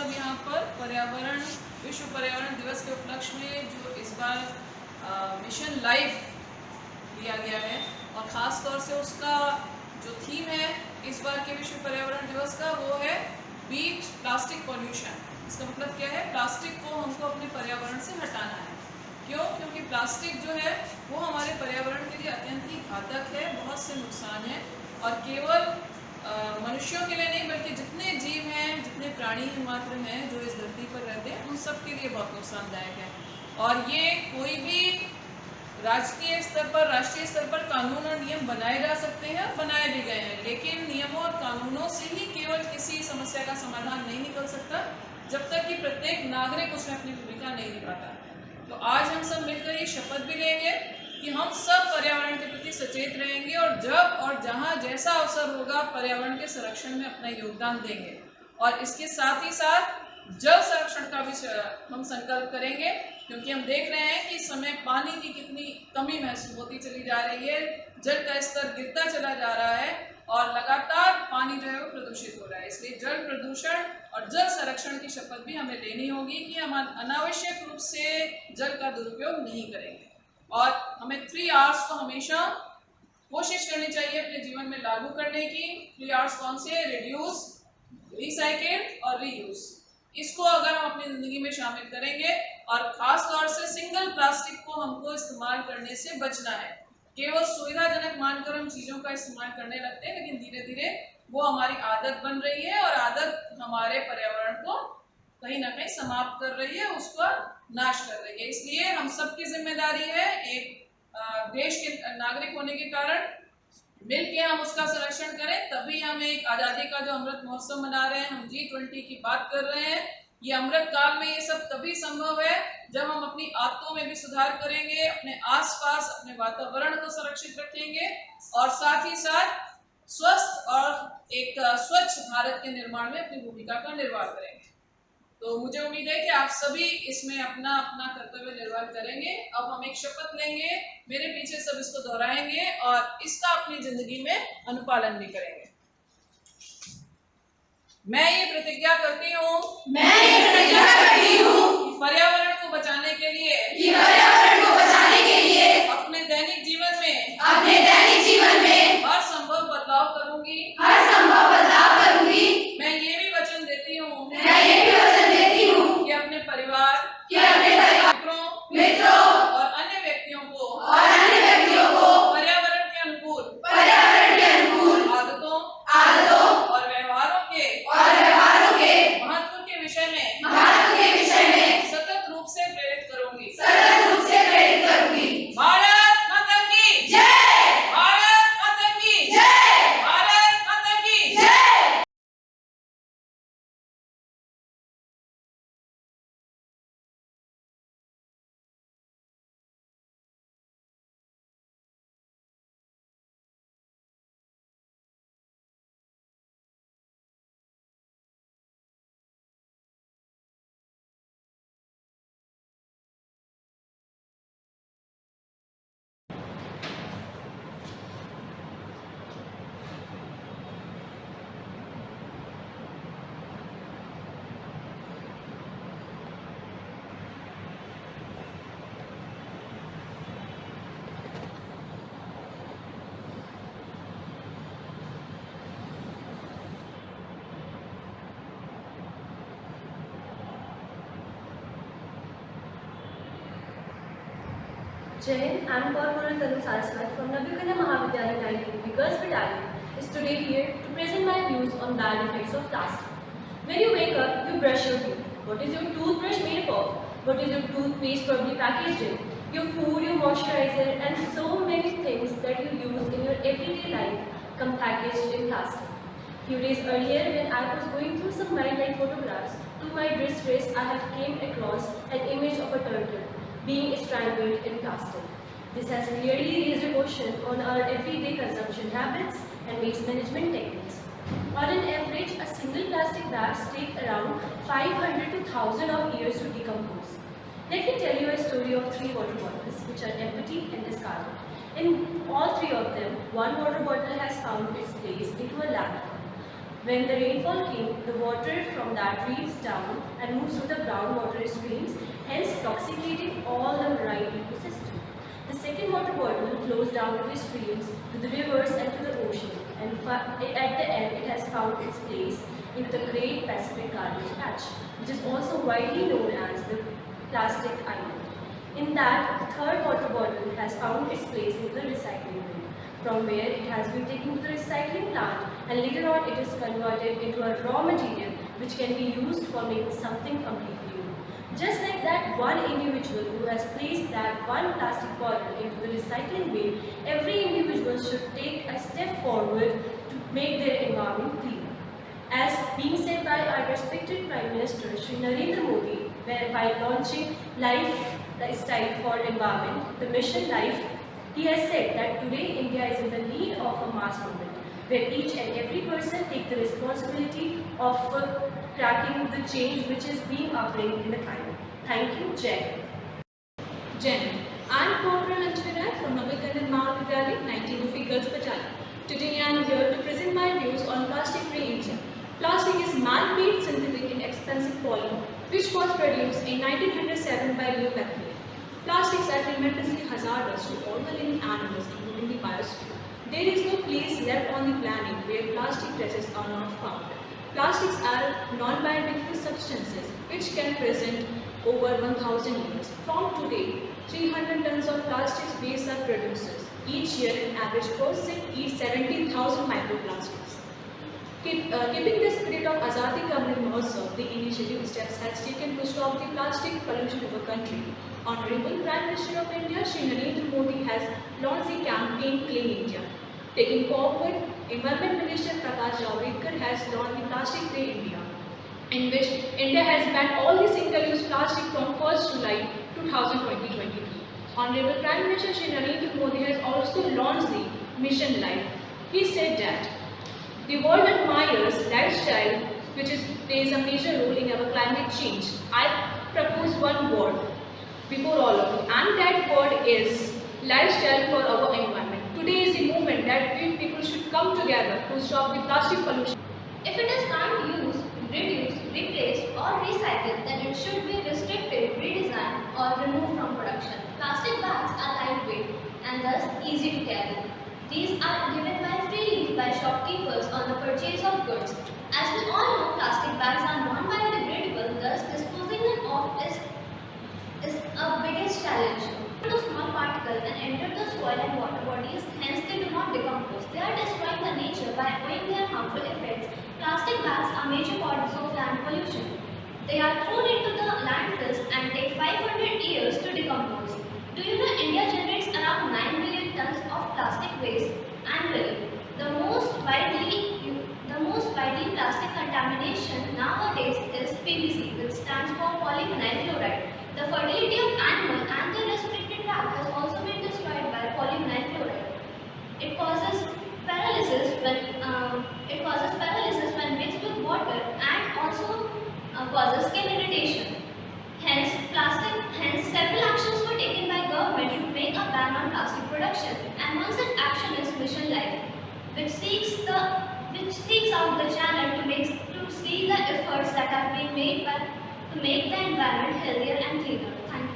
सब यहाँ पर विश्व पर्यावरण दिवस के उपलक्ष्य में जो इस बार मिशन लाइफ लिया गया है और ख़ास तौर से उसका जो थीम है इस बार के विश्व पर्यावरण दिवस का वो है बीट प्लास्टिक पॉल्यूशन। इसका मतलब क्या है, प्लास्टिक को हमको अपने पर्यावरण से हटाना है। क्यों? क्योंकि प्लास्टिक जो है वो हमारे पर्यावरण के लिए अत्यंत ही घातक है, बहुत से नुकसान है और केवल मनुष्यों के लिए नहीं बल्कि जितने जीव हैं, जितने प्राणी मात्र हैं जो इस धरती पर रहते हैं उन सब के लिए बहुत नुकसानदायक है। और ये कोई भी राष्ट्रीय स्तर पर कानून और नियम बनाए जा सकते हैं और बनाए भी गए हैं, लेकिन नियमों और कानूनों से ही केवल किसी समस्या का समाधान नहीं निकल सकता जब तक कि प्रत्येक नागरिक उसमें अपनी भूमिका नहीं निभाता। तो आज हम सब मिलकर ये शपथ भी लेंगे कि हम सब पर्यावरण के प्रति सचेत रहेंगे और जब और जहाँ जैसा अवसर होगा पर्यावरण के संरक्षण में अपना योगदान देंगे। और इसके साथ ही साथ जल संरक्षण का भी हम संकल्प करेंगे, क्योंकि हम देख रहे हैं कि इस समय पानी की कितनी कमी महसूस होती चली जा रही है, जल का स्तर गिरता चला जा रहा है और लगातार पानी जो है वो प्रदूषित हो रहा है। इसलिए जल प्रदूषण और जल संरक्षण की शपथ भी हमें लेनी होगी कि हम अनावश्यक रूप से जल का दुरुपयोग नहीं करेंगे। और हमें 3 Rs को हमेशा कोशिश करनी चाहिए अपने जीवन में लागू करने की। 3 Rs कौन से? रिड्यूस, रिसाइकिल और रीयूज। इसको अगर हम अपनी जिंदगी में शामिल करेंगे और खास तौर से सिंगल प्लास्टिक को हमको इस्तेमाल करने से बचना है। केवल सुविधाजनक मानकर हम चीज़ों का इस्तेमाल करने लगते हैं, लेकिन धीरे धीरे वो हमारी आदत बन रही है और आदत हमारे पर्यावरण को कहीं ना कहीं समाप्त कर रही है, उसका नाश कर रही है। इसलिए हम सबकी जिम्मेदारी है, एक देश के नागरिक होने के कारण मिल के हम उसका संरक्षण करें। तभी हम एक आज़ादी का जो अमृत महोत्सव मना रहे हैं, हम G20 की बात कर रहे हैं, ये अमृत काल में ये सब तभी संभव है जब हम अपनी आदतों में भी सुधार करेंगे, अपने आसपास अपने वातावरण को सुरक्षित रखेंगे और साथ ही साथ स्वस्थ और एक स्वच्छ भारत के निर्माण में अपनी भूमिका का निर्वाह करेंगे। तो मुझे उम्मीद है कि आप सभी इसमें अपना अपना कर्तव्य निर्वाह करेंगे। अब हम एक शपथ लेंगे, मेरे पीछे सब इसको दोहराएंगे और इसका अपनी जिंदगी में अनुपालन भी करेंगे। मैं ये प्रतिज्ञा करती हूँ कि पर्यावरण को बचाने के लिए अपने दैनिक जीवन में हर संभव बदलाव करूंगी। मैं ये भी वचन देती हूँ कि अपने परिवार, मित्रों और अन्य व्यक्तियों को पर्यावरण के अनुकूल आदतों और व्यवहारों के महत्व के विषय में सतत रूप से प्रेरित करूंगी। भारत माता की जय! भारत माता की जय! भारत माता की जय! Jai Hind, I am Corporal Tanu Saraswat from Navya Mahavidyalaya 9 Girls Battalion is today here to present my views on bad effects of plastic. When you wake up, you brush your teeth. What is your toothbrush made of? What is your toothpaste probably packaged in? Your food, your moisturizer and so many things that you use in your everyday life come packaged in plastic. Few days earlier, when I was going through some wildlife photographs, to my wrist I have came across an image of a turtle being strangled in plastic. This has clearly raised a question on our everyday consumption habits and waste management techniques. On an average, a single plastic bag takes around 500 to 1000 of years to decompose. Let me tell you a story of 3 water bottles which are empty and discarded. In all 3 of them, one water bottle has found its place into a landfill. When the rainfall came, the water from that reaches down and moves to the groundwater streams, hence toxicating all the marine ecosystem. The second water body flows down to the streams, to the rivers and to the ocean, and at the end it has found its place in the Great Pacific Garbage Patch, which is also widely known as the Plastic Island. In that, the third water bottle has found its place in the recycling bin, from where it has been taken to the recycling plant, and later on it is converted into a raw material which can be used for making something completely new. Just like that one individual who has placed that one plastic bottle into the recycling bin, every individual should take a step forward to make their environment clean. As being said by our respected Prime Minister Shri Narendra Modi, by launching Lifestyle for Environment, the Mission Life, he has said that today India is in the need of a mass movement, where each and every person take the responsibility of cracking the change which is being occurring in the climate. Thank you, Jai. Jen. I am Corporal Anjali Rai from Navikandan Mahavidyalaya, 19 UP Girls Battalion. Today I am here to present my views on plastic-free India. Plastic is man-made synthetic and expensive polymer which was produced in 1907 by Leo Beckley. Plastics are tremendously hazardous to all the living animals, including the biosphere. There is no place left on the planet where plastic traces are not found. Plastics are non-biodegradable substances which can present over 1000 years. From today, 300 tons of plastic waste are produced. Each year, an average person eats 17,000 microplastics. Keeping the spirit of Azadi Ka Amrit Mahotsav, the initiative steps has taken to stop the plastic pollution of the country. Honorable Prime Minister of India, Shri Narendra Modi, has launched the campaign Clean India. Taking forward, Environment Minister Prakash Javadekar has launched the Plastic Free India, in which India has banned all the single-use plastic from 1st July 2023. Honorable Prime Minister Shri Narendra Modi has also launched the Mission Life. He said that the world admires lifestyle, which plays a major role in our climate change. I propose one word before all of you, and that word is lifestyle for our environment. Today is the moment that we people should come together to stop the plastic pollution. If it is not used, reduced, replaced or recycled, then it should be restricted, redesigned or removed from production. Plastic bags are lightweight and thus easy to carry. These are given freely by shopkeepers on the purchase of goods. As we all know, plastic bags are non-biodegradable, thus disposing them off is a biggest challenge. To small particles and enter the soil and water bodies, hence they do not decompose. They are destroying the nature by owing their harmful effects. Plastic bags are major causes of land pollution. They are thrown into the landfills and take 500 years to decompose. Do you know India generates around 9 million tons of plastic waste annually? The most widely plastic contamination nowadays is PVC, which stands for polyvinyl chloride. The fertility of animal and their respiratory tract has also been destroyed by polyvinyl chloride. It causes paralysis when mixed with water and also causes skin irritation. Hence, several actions were taken by government to make a ban on plastic production, and one such action is Mission Life, which seeks out the channel to see the efforts that are being made to make the environment healthier and cleaner. Thank you.